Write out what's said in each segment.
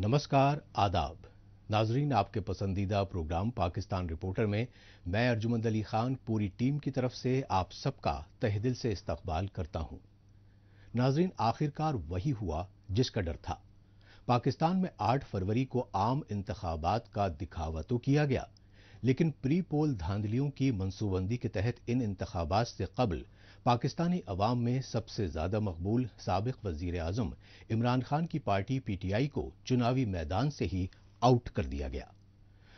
नमस्कार, आदाब। नाजरीन, आपके पसंदीदा प्रोग्राम पाकिस्तान रिपोर्टर में मैं अर्जुमंद अली खान पूरी टीम की तरफ से आप सबका तहे दिल से इस्तकबाल करता हूं। नाजरीन, आखिरकार वही हुआ जिसका डर था। पाकिस्तान में 8 फरवरी को आम इंतखाबात का दिखावा तो किया गया, लेकिन प्री पोल धांधलियों की मनसूबबंदी के तहत इन इंतखाबात से कबल पाकिस्तानी अवाम में सबसे ज्यादा मकबूल साबिक वजीर आजम इमरान खान की पार्टी पीटीआई को चुनावी मैदान से ही आउट कर दिया गया।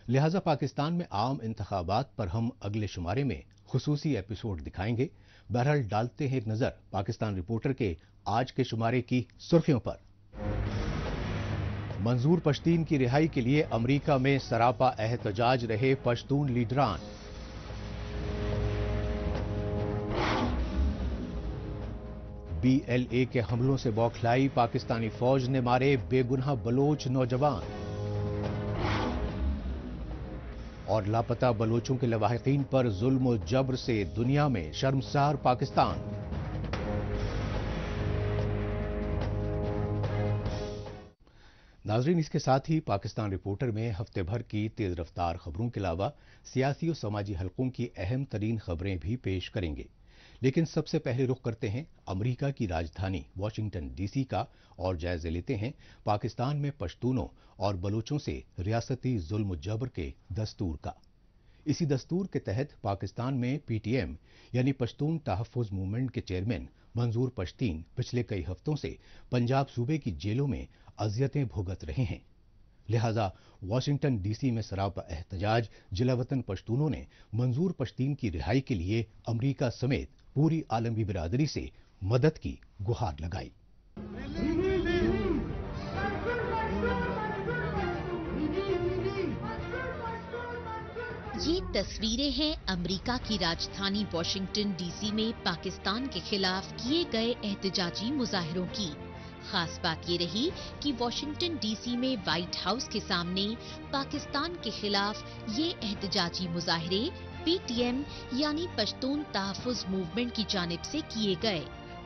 लिहाजा पाकिस्तान में आम इंतखाबात पर हम अगले शुमारे में खुसूसी एपिसोड दिखाएंगे। बहरहाल डालते हैं एक नजर पाकिस्तान रिपोर्टर के आज के शुमारे की सुर्खियों पर। मंजूर पश्तीन की रिहाई के लिए अमेरिका में सरापा एहतजाज रहे पश्तून लीडरान। बीएलए के हमलों से बौखलाई पाकिस्तानी फौज ने मारे बेगुनाह बलोच नौजवान। और लापता बलोचों के लवाहिकीन पर जुल्म और जबर से दुनिया में शर्मसार पाकिस्तान। नाजरीन, इसके साथ ही पाकिस्तान रिपोर्टर में हफ्ते भर की तेज रफ्तार खबरों के अलावा सियासी और समाजी हलकों की अहम तरीन खबरें भी पेश करेंगे। लेकिन सबसे पहले रुख करते हैं अमेरिका की राजधानी वाशिंगटन डीसी का और जायजे लेते हैं पाकिस्तान में पश्तूनों और बलोचों से रियासती जुल्म जबर के दस्तूर का। इसी दस्तूर के तहत पाकिस्तान में पीटीएम यानी पश्तून तहफ़्फ़ुज़ मूवमेंट के चेयरमैन मंजूर पश्तीन पिछले कई हफ्तों से पंजाब सूबे की जेलों में अजियतें भुगत रहे हैं। लिहाजा वाशिंगटन डीसी में सरापा एहतजाज जिलावतन पश्तूनों ने मंजूर पश्तीन की रिहाई के लिए अमेरिका समेत पूरी आलमी बिरादरी से मदद की गुहार लगाई। ये तस्वीरें हैं अमेरिका की राजधानी वॉशिंगटन डीसी में पाकिस्तान के खिलाफ किए गए एहतजाजी मुजाहिरों की। खास बात ये रही कि वॉशिंगटन डीसी में व्हाइट हाउस के सामने पाकिस्तान के खिलाफ ये एहतजाजी मुजाहिरे पीटीएम यानी पश्तून तहफ़्फ़ुज़ मूवमेंट की जानिब से किए गए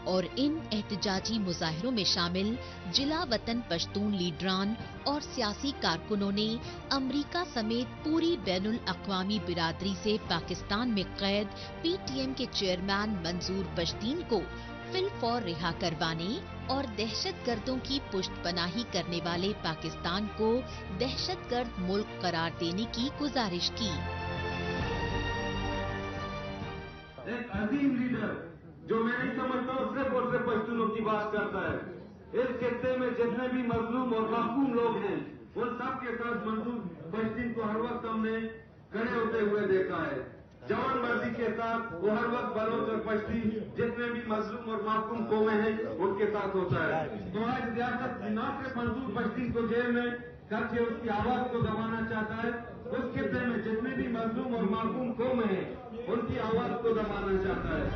और इन एहतजाजी मुजाहिरों में शामिल जिला वतन पश्तून लीडरान और सियासी कारकुनों ने अमेरिका समेत पूरी बैनुल अक़वामी बिरादरी से पाकिस्तान में कैद पीटीएम के चेयरमैन मंजूर पश्तीन को फिलफौर रिहा करवाने और दहशतगर्दों की पुष्टपनाही करने वाले पाकिस्तान को दहशतगर्द मुल्क करार देने की गुजारिश की। एक अजीम लीडर जो मैं नहीं समझता हूँ सिर्फ और सिर्फ पश्तूनों की बात करता है। इस खित्ते में जितने भी मजलूम और महकूम लोग हैं उन सब के साथ मंजूर पश्तीन को हर वक्त हमने खड़े होते हुए देखा है। जवान मर्दी के साथ वो हर वक्त बलोच और पश्ती जितने भी मजलूम और महकूम कौमें हैं उनके साथ होता है। तो आज रियासत न सिर्फ मंजूर पश्तीन को जेल में करके उसकी आवाज को दबाना चाहता है, उस खित्ते में जितने भी मजलूम और महकूम कौमें हैं उनकी आवाज को दबाना चाहता है।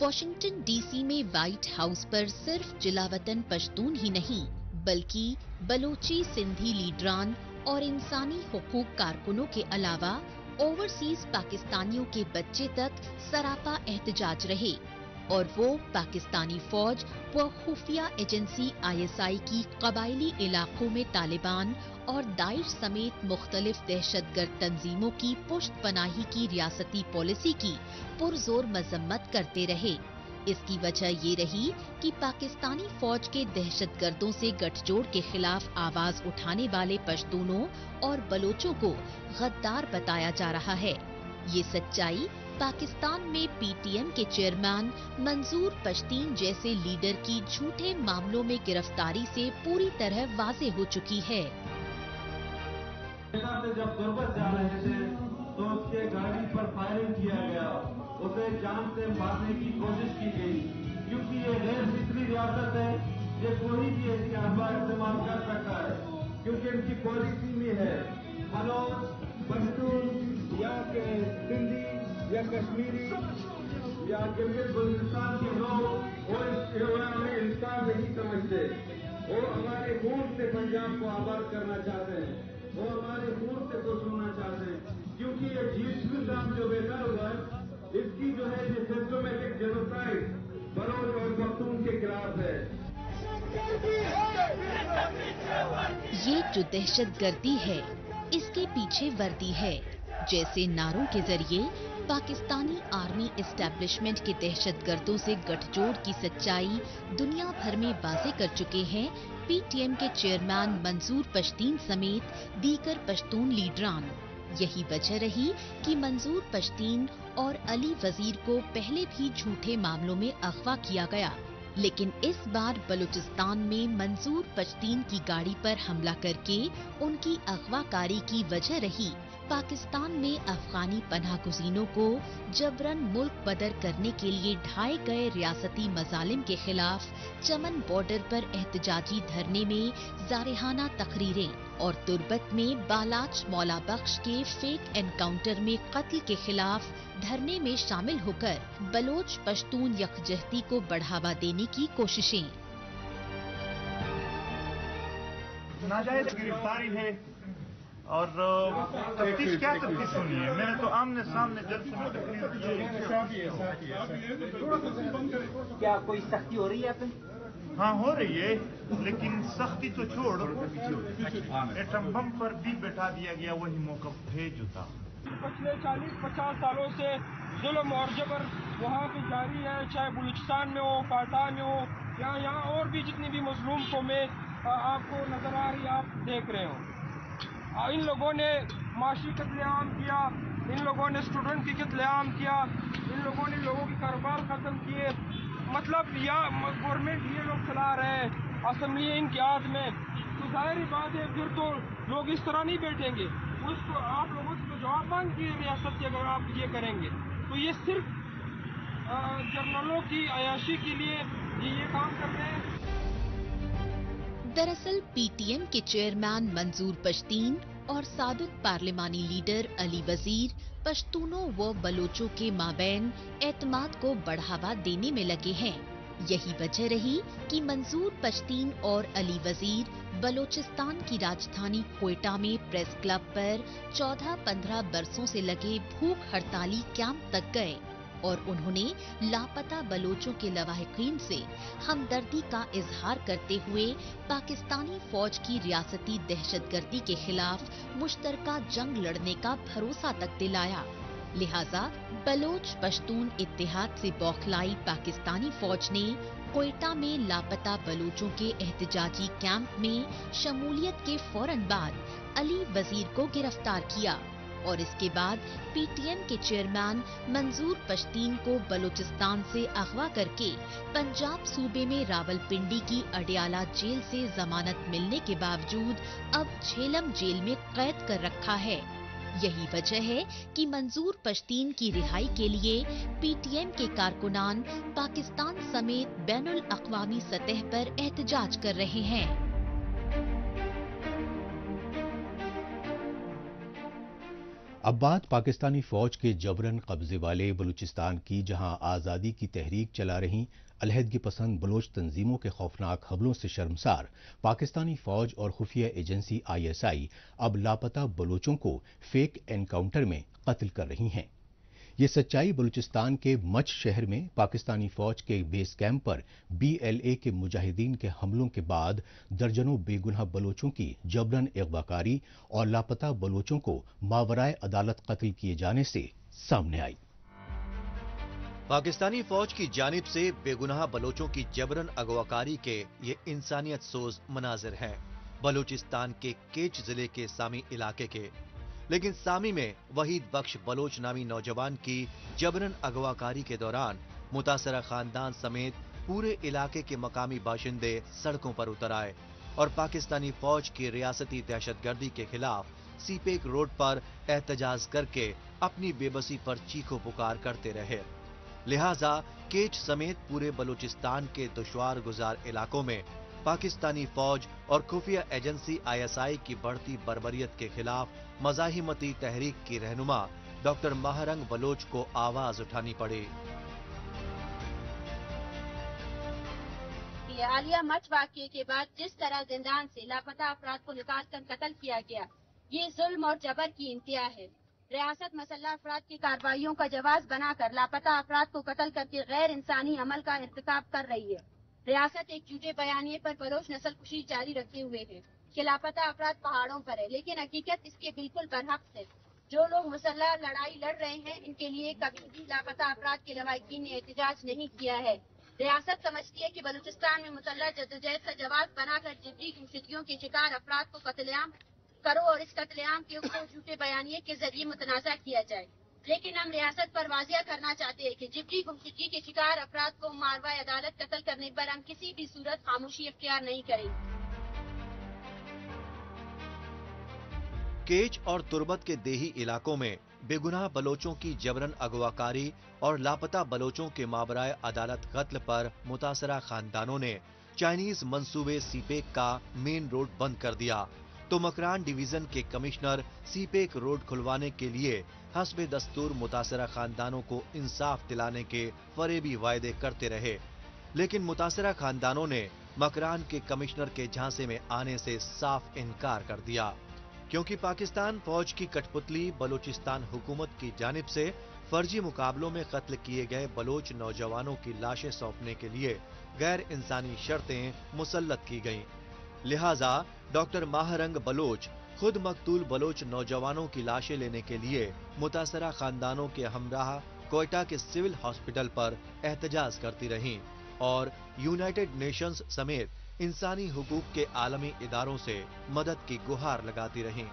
वॉशिंगटन डीसी में व्हाइट हाउस पर सिर्फ जिलावतन पश्तून ही नहीं बल्कि बलोची सिंधी लीडरान और इंसानी हुकूक कारकुनों के अलावा ओवरसीज पाकिस्तानियों के बच्चे तक सरापा एहतजाज रहे और वो पाकिस्तानी फौज व खुफिया एजेंसी आईएसआई की कबायली इलाकों में तालिबान और दाइश समेत मुख्तलिफ दहशतगर्द तंजीमों की पुष्टपनाही की रियासती पॉलिसी की पुरजोर मजम्मत करते रहे। इसकी वजह ये रही कि पाकिस्तानी फौज के दहशतगर्दों से गठजोड़ के खिलाफ आवाज उठाने वाले पश्तूनों और बलोचों को गद्दार बताया जा रहा है। ये सच्चाई पाकिस्तान में पीटीएम के चेयरमैन मंजूर पश्तीन जैसे लीडर की झूठे मामलों में गिरफ्तारी से पूरी तरह वाज़ेह हो चुकी है। जब गुर्बत जा रहे थे तो उसके गाड़ी पर फायरिंग किया गया, उसे जान से मारने की कोशिश की गई क्योंकि ये गैर फितरी रियासत है। ये कोई भी ऐसी अफवाह इस्तेमाल कर सकता है क्योंकि इनकी पॉलिसी में है बलोच पश्तून या के सिंधी या कश्मीरी या गिलगित बल्तिस्तान के लोग और हमें इंसान नहीं समझते। वो हमारे खून से पंजाब को आबाद करना चाहते हैं, वो हमारे खून से को सुनना चाहते हैं क्योंकि ये जीत काम जो बेकार हुआ है इसकी जो है ये सिस्टमेटिक जेनोसाइड बलोच और पख्तून के खिलाफ है। یہ جو دہشت گردی ہے اس کے پیچھے وردی ہے، جیسے نعروں کے ذریعے پاکستانی آرمی اسٹیبلشمنٹ کے دہشت گردوں سے گٹھ جوڑ کی سچائی دنیا بھر میں واضح کر چکے ہیں پی ٹی ایم کے چیئرمین منظور پشتین سمیت دیگر پشتون لیڈران۔ یہی وجہ رہی کہ منظور پشتین اور علی وزیر کو پہلے بھی جھوٹے معاملوں میں اغوا کیا گیا، لیکن اس بار بلوچستان میں منظور پشتین کی گاڑی پر حملہ کر کے ان کی اغوا کاری کی وجہ رہی پاکستان میں افغانی پناہ گزینوں کو جبراً ملک بدر کرنے کے لیے ڈھائے گئے ریاستی مظالم کے خلاف چمن بارڈر پر احتجاجی دھرنے میں جارحانہ تقریریں اور تربت میں بالاچ مولا بخش کے فیک انکاؤنٹر میں قتل کے خلاف دھرنے میں شامل ہو کر بلوچ پشتون یکجہتی کو بڑھاوا دینے کی کوششیں۔ ناجائز گرفتاری ہے اور تفتیش کیا تفتیش ہونی ہے؟ میں نے تو آمنے سامنے جج سے تقریر کیا کوئی سختی ہو رہی ہے پہ؟ ہاں ہو رہی ہے، لیکن سختی تو چھوڑ، ایٹم بم پر بھی بیٹھا دیا گیا، وہی موقع ہے جو تھا۔ پچھلے 40-50 سالوں سے ظلم اور جبر وہاں پہ جاری ہے، چاہے بلوچستان میں ہو، کوئٹہ میں ہو یا یہاں اور بھی جتنی بھی مظلوم قومیں آپ کو نظر آ رہی آپ دیکھ رہے ہو۔ ان لوگوں نے معاشی قتل عام کیا، ان لوگوں نے اسٹوڈنٹ کی قتل عام کیا، ان لوگوں نے لوگوں کے کاروبار ختم کیے، مطلب یا گورنمنٹ یہ لوگ چلا رہے ہیں، اسمبلی ان کے ہاتھ میں، تو ظاہری بات ہے پھر تو لوگ اس طرح نہیں بیٹھیں گے۔ اس کو آپ لوگوں سے تو جواب مانگی ریاست کے، اگر آپ یہ کریں گے تو یہ صرف جرنلوں کی عیاشی کے لیے یہ کام کر رہے ہیں۔ دراصل پی ٹی ایم کے چیئرمین منظور پشتین اور سابق پارلیمانی لیڈر علی وزیر پشتونوں و بلوچوں کے مابین اعتماد کو بڑھاوا دینے میں لگے ہیں۔ یہی وجہ رہی کہ منظور پشتین اور علی وزیر بلوچستان کی راجدھانی کوئٹہ میں پریس کلب پر 14-15 برسوں سے لگے بھوک ہڑتالی کیمپ تک گئے اور انہوں نے لاپتہ بلوچوں کے لواحقین سے ہمدردی کا اظہار کرتے ہوئے پاکستانی فوج کی ریاستی دہشت گردی کے خلاف مشترکہ جنگ لڑنے کا بھروسہ تک دلایا۔ لہذا بلوچ پشتون اتحاد سے بوکھلائی پاکستانی فوج نے کوئٹہ میں لاپتہ بلوچوں کے احتجاجی کیمپ میں شمولیت کے فوراً بعد علی وزیر کو گرفتار کیا اور اس کے بعد پی ٹی ایم کے چیئرمین منظور پشتین کو بلوچستان سے اغوا کر کے پنجاب صوبے میں راولپنڈی کی اڈیالہ جیل سے ضمانت ملنے کے باوجود اب جھیلم جیل میں قید کر رکھا ہے۔ یہی وجہ ہے کہ منظور پشتین کی رہائی کے لیے پی ٹی ایم کے کارکنان پاکستان سمیت بین الاقوامی سطح پر احتجاج کر رہے ہیں۔ اب بات پاکستانی فوج کے جبرن قبضے والے بلوچستان کی، جہاں آزادی کی تحریک چلا رہی علیحدگی پسند بلوچ تنظیموں کے خوفناک حملوں سے شرمسار پاکستانی فوج اور خفیہ ایجنسی ISI اب لاپتہ بلوچوں کو فیک انکاؤنٹر میں قتل کر رہی ہیں۔ یہ سچائی بلوچستان کے مچ شہر میں پاکستانی فوج کے بیس کیمپ پر BLA کے مجاہدین کے حملوں کے بعد درجنوں بے گناہ بلوچوں کی جبرن اغوا کاری اور لاپتہ بلوچوں کو ماورائے عدالت قتل کیے جانے سے سامنے آئی۔ پاکستانی فوج کی جانب سے بے گناہ بلوچوں کی جبرن اغواکاری کے یہ انسانیت سوز مناظر ہیں بلوچستان کے کیچ ضلع کے سامی علاقے کے، لیکن سامی میں وحید بخش بلوچ نامی نوجوان کی جبرن اغواکاری کے دوران متاثرہ خاندان سمیت پورے علاقے کے مقامی باشندے سڑکوں پر اتر آئے اور پاکستانی فوج کی ریاستی دہشت گردی کے خلاف سی پیک روڈ پر احتجاج کر کے اپنی بے بسی پر چیخو پکار کرتے رہے۔ لہٰذا کیچ سمیت پورے بلوچستان کے دشوار گزار علاقوں میں پاکستانی فوج اور خفیہ ایجنسی ISI کی بڑھتی بربریت کے خلاف مزاحمتی تحریک کی رہنما ڈاکٹر مہرنگ بلوچ کو آواز اٹھانی پڑی۔ عالیہ مچ واقعے کے بعد جس طرح زندان سے لاپتہ افراد کو نکال کر قتل کیا گیا، یہ ظلم اور جبر کی انتہا ہے۔ ریاست مسلح افراد کی کارروائیوں کا جواز بنا کر لاپتہ افراد کو قتل کر کے غیر انسانی عمل کا ارتکاب کر رہی ہے۔ ریاست ایک جھوٹے بیانیے پر بلوچ نسل کشی جاری رکھے ہوئے ہے کہ لاپتہ افراد پہاڑوں پر ہے، لیکن حقیقت اس کے بالکل برعکس ہے۔ جو لوگ مسلح لڑائی لڑ رہے ہیں ان کے لیے کبھی بھی لاپتہ افراد کے لواحقین نے احتجاج نہیں کیا ہے۔ ریاست سمجھتی ہے کہ بلوچستان میں مسلح جدوجہد کا جواز بنا کر جبری گمشدگیوں کے شکار افراد کو قتل عام کرو اور اس قتل عام کے کو جھوٹے بیانیے کے ذریعے متنازع کیا جائے، لیکن ہم ریاست پر واضح کرنا چاہتے ہیں کہ جبری گمشدگی کے شکار افراد کو ماروائے عدالت قتل کرنے پر ہم کسی بھی صورت خاموشی اختیار نہیں کریں گے۔ کیچ اور تربت کے دیہی علاقوں میں بے گناہ بلوچوں کی جبرن اغواکاری اور لاپتہ بلوچوں کے مابرائے عدالت قتل پر متاثرہ خاندانوں نے چائنیز منصوبے سی پیک کا مین روڈ بند کر دیا تو مکران ڈویژن کے کمشنر سی پیک روڈ کھلوانے کے لیے حسب دستور متاثرہ خاندانوں کو انصاف دلانے کے فریبی وعدے کرتے رہے، لیکن متاثرہ خاندانوں نے مکران کے کمشنر کے جھانسے میں آنے سے صاف انکار کر دیا، کیونکہ پاکستان فوج کی کٹ پتلی بلوچستان حکومت کی جانب سے فرضی مقابلوں میں قتل کیے گئے بلوچ نوجوانوں کی لاشیں سونپنے کے لیے غیر انسانی شرطیں مسلط کی گئیں۔ لہٰذا ڈاکٹر ماہرنگ بلوچ خود مقتول بلوچ نوجوانوں کی لاشیں لینے کے لیے متاثرہ خاندانوں کے ہمراہ کوئٹہ کے سول ہاسپٹل پر احتجاج کرتی رہیں اور یونائیٹڈ نیشنز سمیت انسانی حقوق کے عالمی اداروں سے مدد کی گہار لگاتی رہیں۔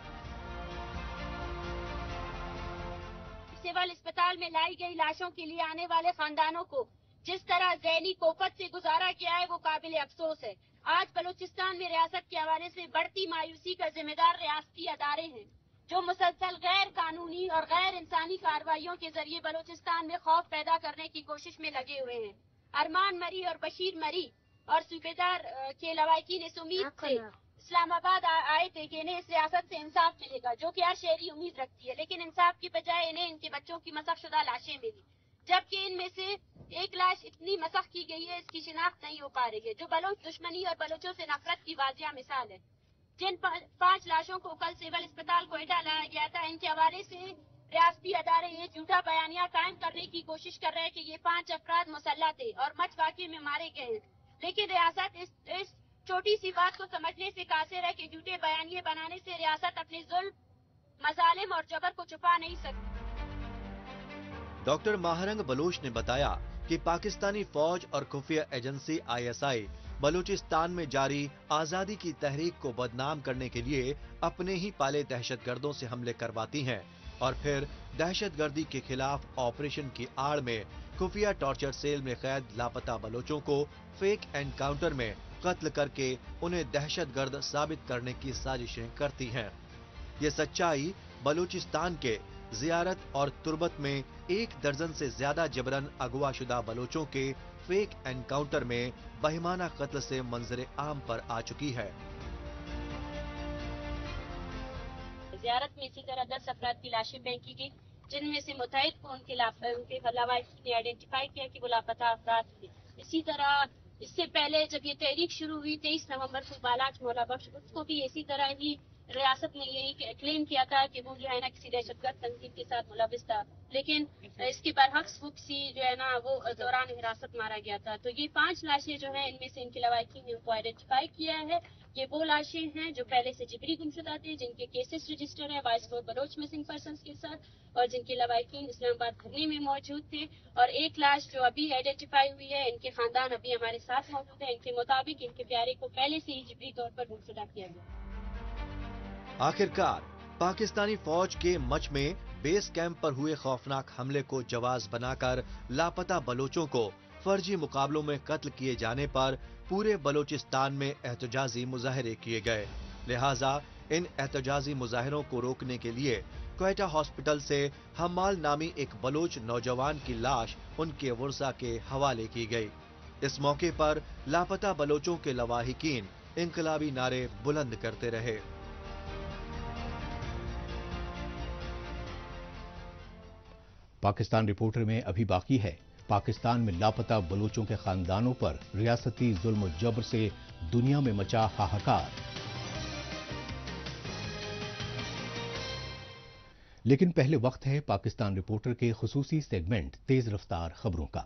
سول اسپتال میں لائی گئی لاشوں کے لیے آنے والے خاندانوں کو جس طرح ذہنی کوفت سے گزارا گیا ہے وہ قابل افسوس ہے۔ آج بلوچستان میں ریاست کے حوالے سے بڑھتی مایوسی کا ذمہ دار ریاستی ادارے ہیں جو مسلسل غیر قانونی اور غیر انسانی کارروائیوں کے ذریعے بلوچستان میں خوف پیدا کرنے کی کوشش میں لگے ہوئے ہیں۔ ارمان مری اور بشیر مری اور صوبیدار کے لواحقین اس امید سے اسلام آباد آئے تھے کہ انہیں اس ریاست سے انصاف ملے گا، جو کہ ہر شہری امید رکھتی ہے، لیکن انصاف کی بجائے انہیں ان کے بچوں کی مسخ شدہ لاشیں ملی، جبکہ ان میں سے ایک لاش اتنی مسخ کی گئی ہے اس کی شناخت نہیں ہو پا رہی ہے، جو بلوچ دشمنی اور بلوچوں سے نفرت کی واضح مثال ہے۔ جن 5 لاشوں کو کل سول اسپتال کوئٹہ لایا گیا تھا، ان کے حوالے سے ریاستی ادارے یہ جھوٹا بیانیہ قائم کرنے کی کوشش کر رہے ہیں کہ یہ 5 افراد مسلح تھے اور مچھ واقعے میں مارے گئے ہیں، لیکن ریاست اس چھوٹی سی بات کو سمجھنے سے قاصر ہے کہ جھوٹے بیانیے بنانے سے ریاست اپنے ظلم، مظالم اور جبر کو چھپا نہیں سکتی۔ ڈاکٹر ماہرنگ بلوچ نے بتایا کہ پاکستانی فوج اور خفیہ ایجنسی ISI بلوچستان میں جاری آزادی کی تحریک کو بدنام کرنے کے لیے اپنے ہی پالے دہشت گردوں سے حملے کرواتی ہیں اور پھر دہشت گردی کے خلاف آپریشن کی آڑ میں خفیہ ٹارچر سیل میں قید لاپتہ بلوچوں کو فیک انکاؤنٹر میں قتل کر کے انہیں دہشت گرد ثابت کرنے کی سازشیں کرتی ہیں۔ یہ سچائی بلوچستان کے زیارت اور تربت میں 1 درجن سے زیادہ جبرن اغوا شدہ بلوچوں کے فیک انکاؤنٹر میں بہیمانہ قتل سے منظر عام پر آ چکی ہے۔ زیارت میں اسی طرح 10 افراد کی لاشیں پھینکی گئی، جن میں سے متعدد کو ان کے لواحقین نے آئیڈینٹیفائی کیا کہ وہ لاپتہ افراد تھے۔ اسی طرح اس سے پہلے جب یہ تحریک شروع ہوئی 23 نومبر کو بالاچ مولا بخش، اس کو بھی اسی طرح ہی ریاست نے یہی کلیم کیا تھا کہ وہ جو ہے نا کسی دہشت گرد تنظیم کے ساتھ ملوث تھا، لیکن اس کے برعکس وہ کسی جو ہے نا وہ دوران حراست مارا گیا تھا۔ تو یہ 5 لاشیں جو ہیں ان میں سے ان کے لواحقین نے ان کو آئیڈینٹیفائی کیا ہے۔ یہ وہ لاشیں ہیں جو پہلے سے جبری گمشدہ تھے، جن کے کیسز رجسٹر ہیں voice for Baloch missing persons کے ساتھ، اور جن کے لواحقین اسلام آباد دھرنے میں موجود تھے، اور ایک لاش جو ابھی آئیڈینٹیفائی ہوئی ہے، ان کے خاندان ابھی ہمارے ساتھ موجود ہیں۔ ان کے مطابق ان کے پیارے کو پہلے سے ہی جبری طور پر گمشدہ کیا گیا۔ آخرکار پاکستانی فوج کے مچ میں بیس کیمپ پر ہوئے خوفناک حملے کو جواز بنا کر لاپتہ بلوچوں کو فرضی مقابلوں میں قتل کیے جانے پر پورے بلوچستان میں احتجاجی مظاہرے کیے گئے، لہٰذا ان احتجاجی مظاہروں کو روکنے کے لیے کوئٹہ ہاسپٹل سے حمال نامی ایک بلوچ نوجوان کی لاش ان کے ورثاء کے حوالے کی گئی۔ اس موقع پر لاپتہ بلوچوں کے لواحقین انقلابی نعرے بلند کرتے رہے۔ پاکستان رپورٹر میں ابھی باقی ہے، پاکستان میں لاپتہ بلوچوں کے خاندانوں پر ریاستی ظلم و جبر سے دنیا میں مچا ہاہاکار۔ لیکن پہلے وقت ہے پاکستان رپورٹر کے خصوصی سیگمنٹ تیز رفتار خبروں کا۔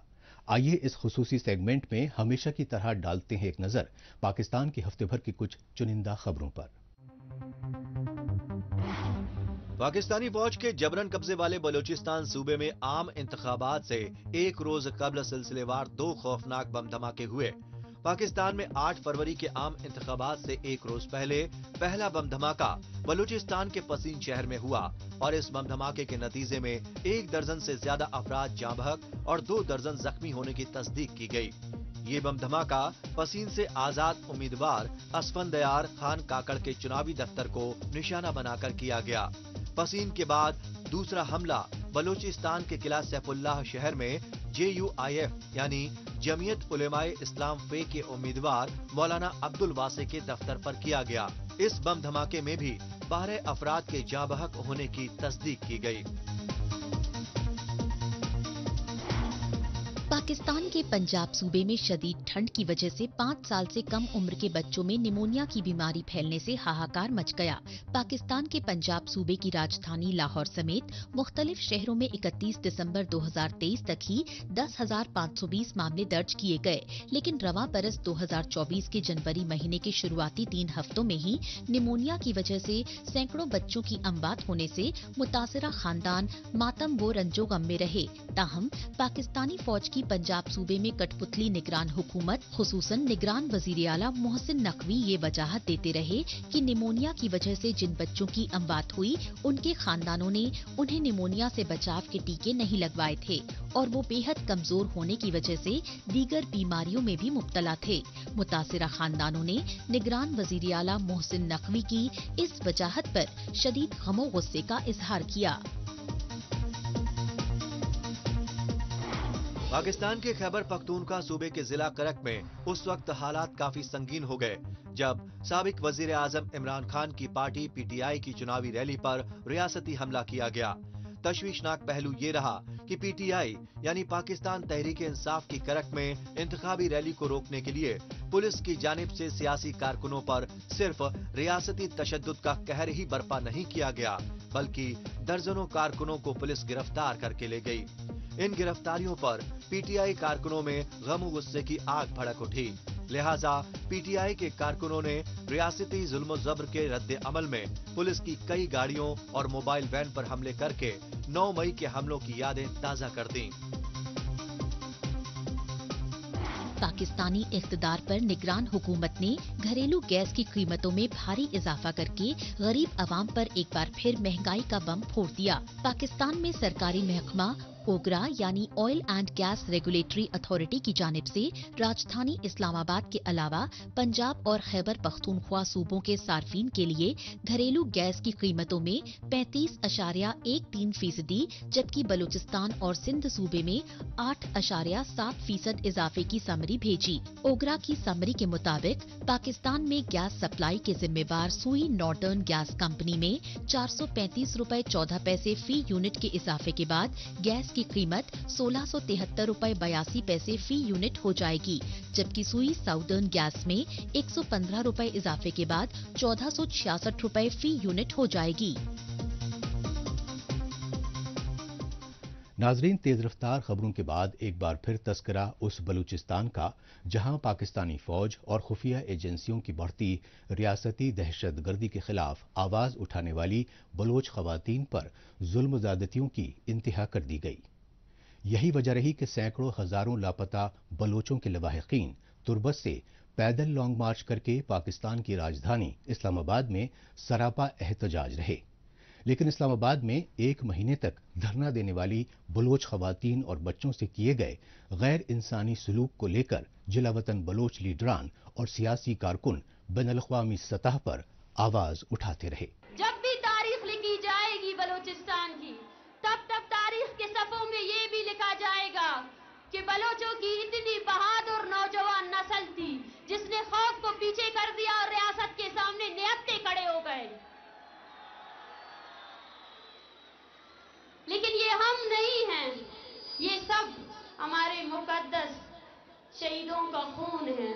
आइए इस खुसूसी सेगमेंट में हमेशा की तरह डालते हैं एक नजर पाकिस्तान के हफ्ते भर की कुछ चुनिंदा खबरों पर। पाकिस्तानी फौज के जबरन कब्जे वाले बलूचिस्तान सूबे में आम इंतखाबात से एक रोज कबल सिलसिलेवार 2 खौफनाक बम धमाके हुए। पाकिस्तान में 8 फरवरी के आम इंतखाबात से एक रोज पहले पहला बम धमाका बलूचिस्तान के पसीन शहर में हुआ और इस बम धमाके के नतीजे में 1 दर्जन से ज्यादा अफराद जाँ बहक और 2 दर्जन जख्मी होने की तस्दीक की गई। ये बम धमाका पसीन से आजाद उम्मीदवार असफंदयार खान काकड़ के चुनावी दफ्तर को निशाना बनाकर किया गया। पसीन के बाद दूसरा हमला बलूचिस्तान के किला सैफुल्लाह शहर में JUIF यानी जमीयत उलेमाए इस्लाम फे के उम्मीदवार मौलाना अब्दुल वासे के दफ्तर पर किया गया। इस बम धमाके में भी 12 अफराद के जाँ बहक होने की तस्दीक की गई। पाकिस्तान के पंजाब सूबे में शदीद ठंड की वजह से 5 साल से कम उम्र के बच्चों में निमोनिया की बीमारी फैलने से हाहाकार मच गया। पाकिस्तान के पंजाब सूबे की राजधानी लाहौर समेत मुख्तलिफ शहरों में 31 दिसंबर 2023 तक ही 10,520 मामले दर्ज किए गए, लेकिन रवां बरस 2024 के जनवरी महीने के शुरुआती 3 हफ्तों में ही निमोनिया की वजह से सैकड़ों बच्चों की अमवात होने से मुतासिरा खानदान मातम व रंजो गम में रहे। ताहम पाकिस्तानी फौज की पंजाब सूबे में कठपुतली निगरान हुकूमत खुसूसन निगरान वजीर आला मोहसिन नकवी ये वजाहत देते रहे कि निमोनिया की वजह से जिन बच्चों की अमवात हुई उनके खानदानों ने उन्हें निमोनिया से बचाव के टीके नहीं लगवाए थे और वो बेहद कमजोर होने की वजह से दीगर बीमारियों में भी मुब्तला थे। मुतासिरा खानदानों ने निगरान वजीर आला मोहसिन नकवी की इस वजाहत पर शदीद गमो गुस्से का इजहार किया। पाकिस्तान के खैबर पख्तूनख्वा सूबे के जिला करक में उस वक्त हालात काफी संगीन हो गए जब साबिक वजीर आजम इमरान खान की पार्टी PTI की चुनावी रैली पर रियासती हमला किया गया। तशवीशनाक पहलू ये रहा कि PTI यानी पाकिस्तान तहरीक इंसाफ की करक में इंतखाबी रैली को रोकने के लिए पुलिस की जानिब से सियासी कारकुनों पर सिर्फ रियासती तशद्दुद का कहर ही बर्पा नहीं किया गया, बल्कि दर्जनों कारकुनों को पुलिस गिरफ्तार करके ले गई। इन गिरफ्तारियों पर PTI कारकुनों में गम गुस्से की आग भड़क उठी। लिहाजा PTI के कारकुनों ने रियासती जुल्म जबर के रद्द अमल में पुलिस की कई गाड़ियों और मोबाइल वैन पर हमले करके 9 मई के हमलों की यादें ताजा कर दी। पाकिस्तानी इख्तिदार पर निगरान हुकूमत ने घरेलू गैस की कीमतों में भारी इजाफा करके गरीब आवाम पर एक बार फिर महंगाई का बम फोड़ दिया। पाकिस्तान में सरकारी महकमा ओगरा यानी oil and gas regulatory authority की जानिब से राजधानी इस्लामाबाद के अलावा पंजाब और खैबर पख्तूनख्वा सूबों के सार्फिन के लिए घरेलू गैस की कीमतों में 35.13%, जबकि बलूचिस्तान और सिंध सूबे में 8.7% इजाफे की समरी भेजी। ओगरा की समरी के मुताबिक पाकिस्तान में गैस सप्लाई के जिम्मेवार सुई नॉर्दर्न गैस कंपनी में 435 रुपए 14 पैसे फी यूनिट के इजाफे के बाद गैस की कीमत 1673 रुपए 82 पैसे फी यूनिट हो जाएगी, जबकि सुई साउदर्न गैस में 115 रुपए इजाफे के बाद 1466 रुपए फी यूनिट हो जाएगी। नाजरीन, तेज रफ्तार खबरों के बाद एक बार फिर तस्करा उस बलूचिस्तान का जहां पाकिस्तानी फौज और खुफिया एजेंसियों की बढ़ती रियासती दहशतगर्दी के खिलाफ आवाज उठाने वाली बलोच खवातीन पर जुल्म ज़्यादतियों की इंतहा कर दी गई। यही वजह रही कि सैकड़ों हजारों लापता बलोचों के लवाहिकीन तुर्बत से पैदल लॉन्ग मार्च करके पाकिस्तान की राजधानी इस्लामाबाद में सरापा एहतजाज रहे। लेकिन इस्लामाबाद में 1 महीने तक धरना देने वाली बलोच खवातीन और बच्चों से किए गए गैर इंसानी सलूक को लेकर जिला वतन बलोच लीडरान और सियासी कारकुन बैनुल-अक़वामी सतह पर आवाज उठाते रहे। जब भी तारीख लिखी जाएगी बलूचिस्तान की, तब तब तारीख के सफ़ों में ये भी लिखा जाएगा कि बलोचों की इतनी बहादुर नौजवान नस्ल थी जिसने खौफ को पीछे कर दिया और रियासत के सामने निहत्ते खड़े हो गए। लेकिन ये हम नहीं हैं, ये सब हमारे मुकद्दस शहीदों का खून है,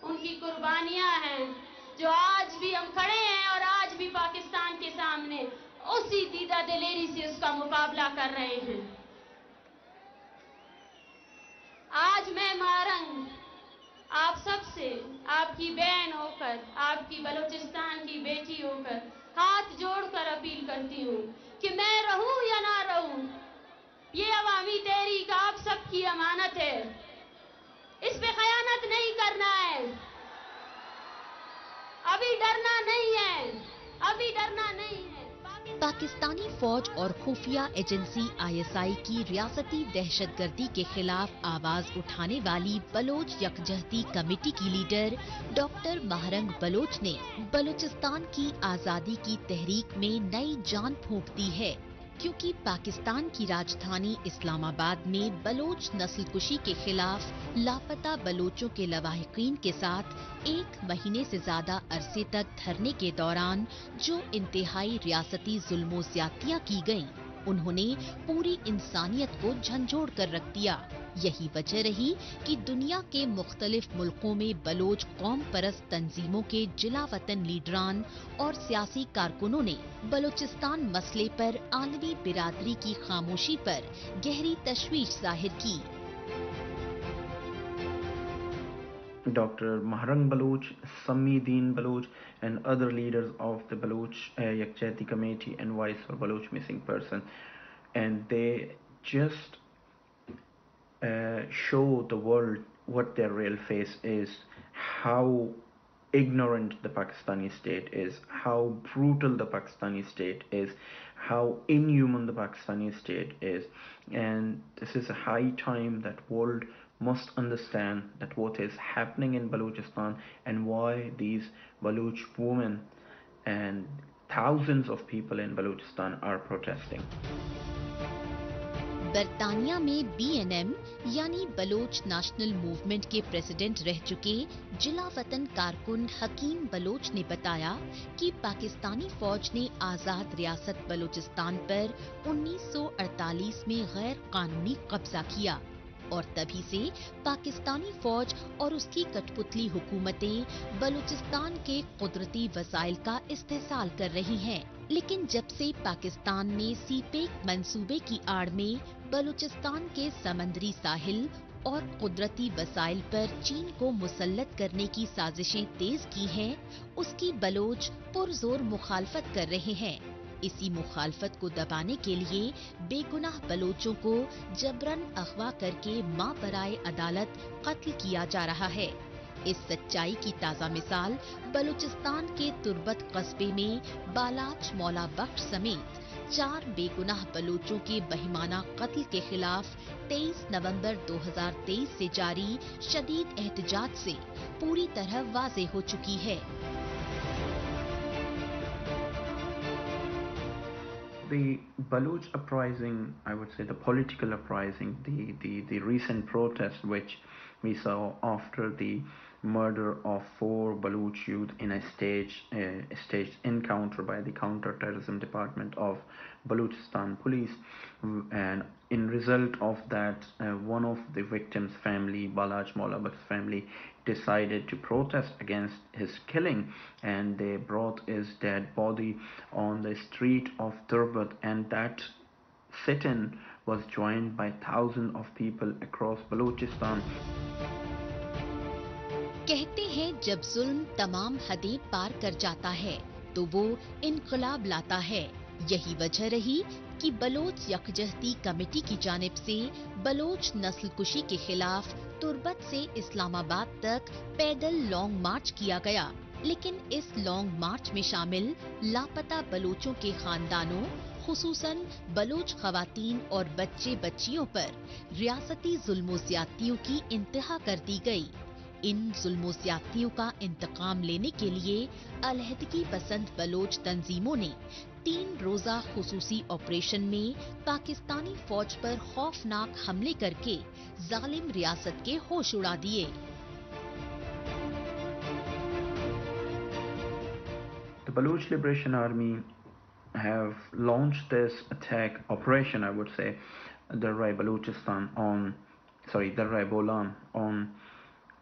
उनकी कुर्बानियां हैं, जो आज भी हम खड़े हैं और आज भी पाकिस्तान के सामने उसी दीदा दिलेरी से उसका मुकाबला कर रहे हैं। आज मैं मारंग आप सबसे आपकी बहन होकर, आपकी बलूचिस्तान की बेटी होकर हाथ जोड़कर अपील करती हूँ कि मैं रहूं या ना रहूं, ये अवामी तहरीक आप सबकी अमानत है, इस पे खयानत नहीं करना है, अभी डरना नहीं है, अभी डरना नहीं है। पाकिस्तानी फौज और खुफिया एजेंसी आईएसआई की रियासती दहशतगर्दी के खिलाफ आवाज उठाने वाली बलोच यकजहती कमेटी की लीडर डॉक्टर महरंग बलोच ने बलूचिस्तान की आजादी की तहरीक में नई जान फूंक दी है, क्योंकि पाकिस्तान की राजधानी इस्लामाबाद में बलोच नस्लकुशी के खिलाफ लापता बलोचों के लवाहिकीन के साथ 1 महीने से ज्यादा अरसे तक धरने के दौरान जो इंतहाई रियासती जुल्मों ज्यादतियां की गईं, उन्होंने पूरी इंसानियत को झंझोड़ कर रख दिया। यही वजह रही कि दुनिया के मुख्तलिफ मुल्कों में बलोच कौम परस्त तंजीमों के जिलावतन लीडरान और सियासी कारकुनों ने बलूचिस्तान मसले पर आलमी बिरादरी की खामोशी पर गहरी तशवीश जाहिर की। Dr. Mahrang Baloch, Samideen Baloch, and other leaders of the Baloch Yakjahti Committee and Voice for Baloch Missing Person, and they just show the world what their real face is, how ignorant the Pakistani state is, how brutal the Pakistani state is, how inhuman the Pakistani state is. And this is a high time that world must understand that what is happening in Balochistan and why these Baloch women and thousands of people in Balochistan are protesting. बरतानिया में BNM यानी Bloch national movement के president रह चुके जिला वतन कारकुन हकीम Bloch ने बताया कि पाकिस्तानी फौज ने आजाद रियासत बलूचिस्तान पर 1948 में गैर कानूनी कब्जा किया और तभी से पाकिस्तानी फौज और उसकी कठपुतली हुकूमतें बलूचिस्तान के कुदरती वसाइल का इस्तेसाल कर रही हैं। लेकिन जब से पाकिस्तान ने सीपेक मंसूबे की आड़ में बलूचिस्तान के समंदरी साहिल और कुदरती वसाइल पर चीन को मुसल्लत करने की साजिशें तेज की हैं, उसकी बलोच पुरजोर मुखालफत कर रहे हैं। इसी मुखालफत को दबाने के लिए बेगुनाह बलोचों को जबरन अगवा करके मां बराए अदालत कत्ल किया जा रहा है। इस सच्चाई की ताज़ा मिसाल बलूचिस्तान के तुर्बत कस्बे में बालाच मौला बख्श समेत 4 बेगुनाह बलोचों के बहिमाना कत्ल के खिलाफ 23 नवंबर 2023 से जारी शदीद एहतजाज से पूरी तरह वाज़ेह हो चुकी है। The Baloch uprising, I would say the political uprising, the recent protest which we saw after the murder of 4 Baloch youth in a staged encounter by the counter-terrorism department of Balochistan police, and in result of that, one of the victims' family, Balaj Maulabak's family, decided to protest against his killing, and they brought his dead body on the street of Turbat, and that sit-in was joined by thousands of people across Balochistan. कहते हैं जब जुल्म तमाम हदें पार कर जाता है तो वो इनकलाब लाता है। यही वजह रही कि बलोच यकजहती कमेटी की जानिब से बलोच नस्लकुशी के खिलाफ तुर्बत से इस्लामाबाद तक पैदल लॉन्ग मार्च किया गया। लेकिन इस लॉन्ग मार्च में शामिल लापता बलोचों के खानदानों, खुसूसन बलोच खवातीन और बच्चे बच्चियों पर रियासती जुल्मों ज्यादतियों की इंतहा कर दी गई। इन जुल्मों ज्यादतियों का इंतकाम लेने के लिए अलहदगी पसंद बलोच तंजीमों ने 3 रोजा खुसूसी ऑपरेशन में पाकिस्तानी फौज पर खौफनाक हमले करके जालिम रियासत के होश उड़ा दिए। The Baloch Liberation Army have launched this attack operation, I would say, Darrai Bolan on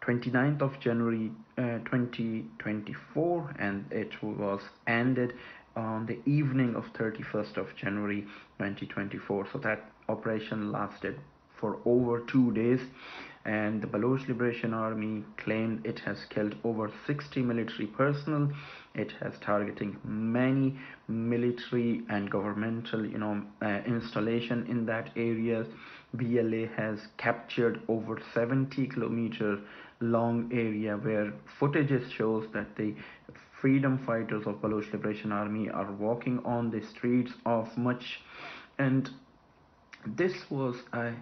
29th of January 2024, and it was ended on the evening of 31st of January 2024. So that operation lasted for over 2 days, and the Baloch Liberation Army claimed it has killed over 60 military personnel. It has targeting many military and governmental, installation in that area. BLA has captured over 70-kilometer long area where footages shows that the freedom fighters of Baloch Liberation Army are walking on the streets of Much, and this was a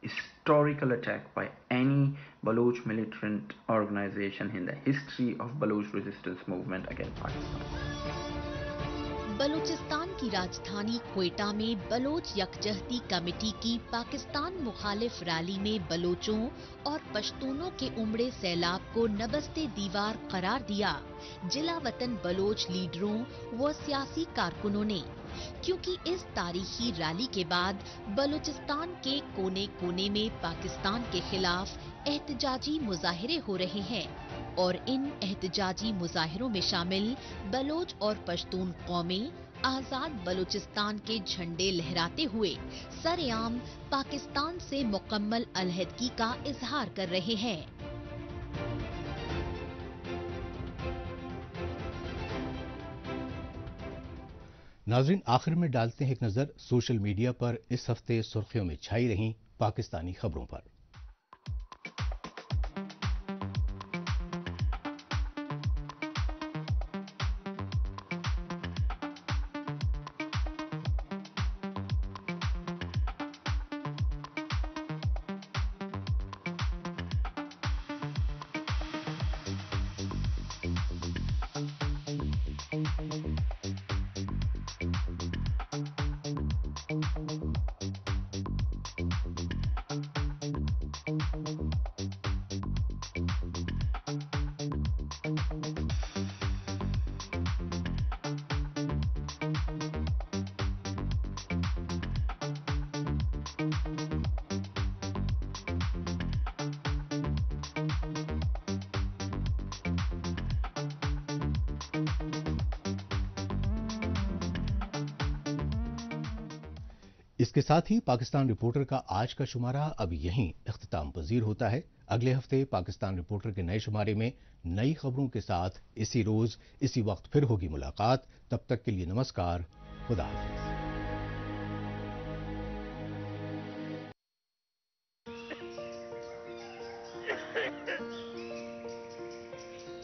historical attack by any Baloch militant organization in the history of Baloch resistance movement against Pakistan. Balochistan की राजधानी क्वेटा में Bloch यकजहती committee की पाकिस्तान मुखालिफ rally में बलोचों और पश्तूनों के उमड़े सैलाब को नबस्ते दीवार करार दिया जिला वतन बलोच लीडरों व सियासी कारकुनों ने, क्योंकि इस तारीखी रैली के बाद बलूचिस्तान के कोने कोने में पाकिस्तान के खिलाफ एहतजाजी मुजाहिरे हो रहे हैं और इन एहतजाजी मुजाहिरों में शामिल बलोच और पश्तून कौमें आजाद बलूचिस्तान के झंडे लहराते हुए सरेआम पाकिस्तान से मुकम्मल अलहदगी का इजहार कर रहे हैं। नाज़रीन, आखिर में डालते हैं एक नजर सोशल मीडिया पर इस हफ्ते सुर्खियों में छाई रही पाकिस्तानी खबरों पर। इसके साथ ही पाकिस्तान रिपोर्टर का आज का शुमारा अब यहीं इख्तिताम पजीर होता है। अगले हफ्ते पाकिस्तान रिपोर्टर के नए शुमारे में नई खबरों के साथ इसी रोज इसी वक्त फिर होगी मुलाकात। तब तक के लिए नमस्कार, खुदा हाफिज।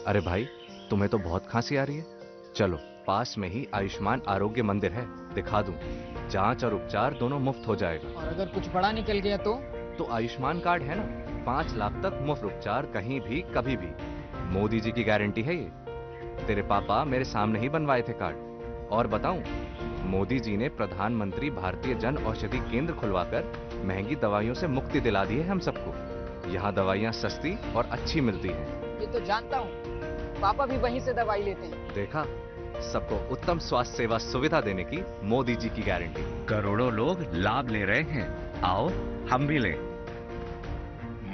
अरे भाई, तुम्हें तो बहुत खांसी आ रही है। चलो, पास में ही आयुष्मान आरोग्य मंदिर है, दिखा दूं। जांच और उपचार दोनों मुफ्त हो जाएगा। और अगर कुछ बड़ा निकल गया तो आयुष्मान कार्ड है ना, 5 लाख तक मुफ्त उपचार कहीं भी कभी भी। मोदी जी की गारंटी है ये। तेरे पापा मेरे सामने ही बनवाए थे कार्ड। और बताऊं, मोदी जी ने प्रधानमंत्री भारतीय जन औषधि केंद्र खुलवाकर महंगी दवाइयों से मुक्ति दिला दी है हम सबको। यहाँ दवाइयाँ सस्ती और अच्छी मिलती हैं। ये तो जानता हूँ, पापा भी वहीं से दवाई लेते हैं। देखा, सबको उत्तम स्वास्थ्य सेवा सुविधा देने की मोदी जी की गारंटी। करोड़ों लोग लाभ ले रहे हैं, आओ हम भी लें।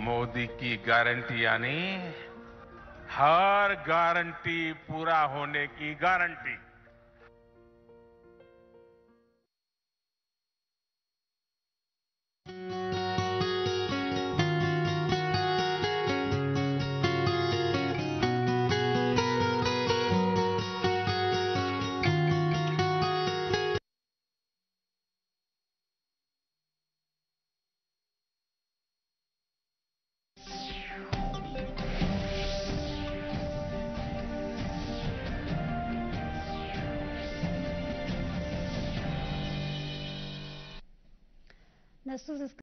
मोदी की गारंटी यानी हर गारंटी पूरा होने की गारंटी। Nasıl